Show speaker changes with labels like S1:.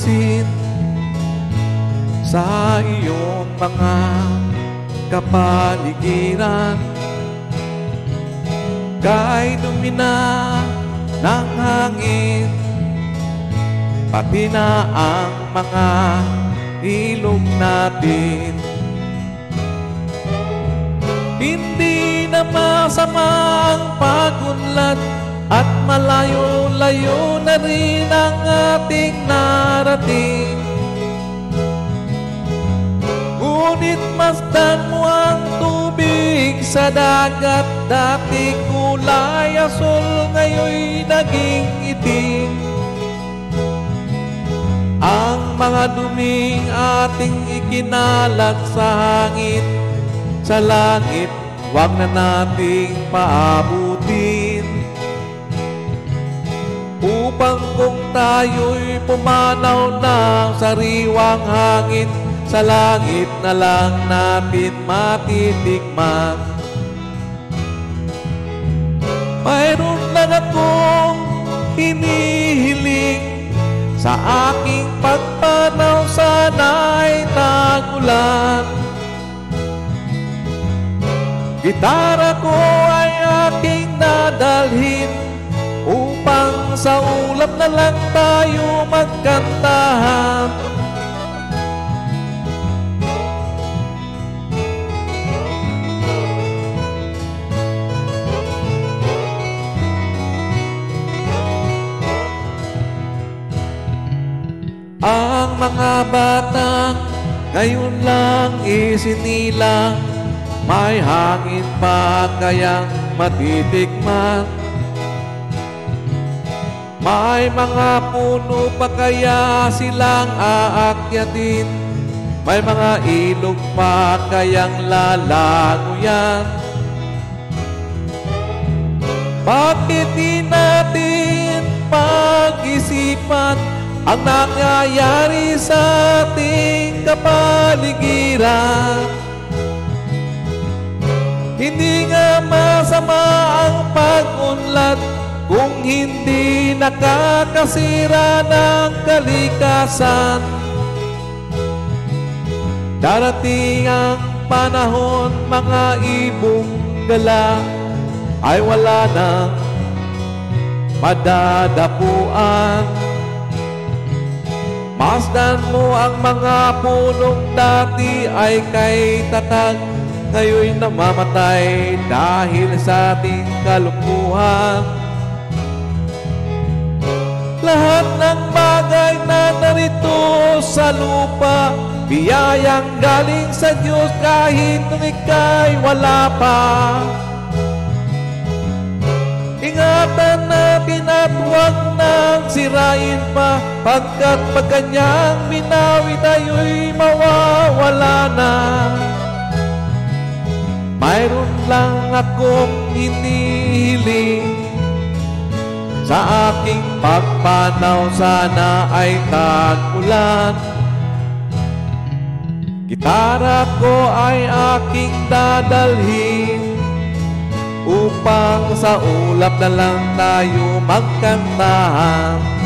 S1: pansin sa iyong mga kapaligiran. Kahit dumina ng hangin, pati na ang mga ilog natin. Hindi na masama ang pagunlad at malayo-layo na rin ang ating narating. Ngunit masdan mo ang tubig sa dagat, dati kulay asul, ngayon'y naging itim. Ang mga duming ating ikinalag sa hangin, sa langit, wag na nating paabutin. Upang kung tayo'y pumanaw ng sariwang hangin, sa langit na lang natin matitikman. Mayroon lang akong hinihiling, sa aking pagpanaw sana'y tag-ulan. Gitara ko ay aking dadalhin, upang sa ulap na lang tayo magkantahan. Ang mga batang ngayon lang isinilang, may hangin pa kayang matitikman. May mga puno pa kaya silang aakyatin, may mga ilog pa kayang lalaguyan. Bakit di natin pag-isipan ang nangyayari sa ating kapaligiran? Hindi nga masama ang pag-unlad kung hindi nakakasira ng kalikasan. Darating ang panahon, mga ibong gala ay wala nang madadapuan. Masdan mo ang mga punong dati ay kay tatag, ngayon'y namamatay dahil sa ating kalungkuhan. Lahat ng bagay na narito sa lupa, biyayang galing sa Diyos kahit nung ika'y wala pa. Ingatan natin at huwag nang sirain pa, pagkat pag kanyang binawi tayo'y mawawala na. Mayroon lang akong hinihiling, sa aking pagpanaw sana ay tag-ulan. Gitara ko ay aking dadalhin, upang sa ulap na lang tayo magkantahan.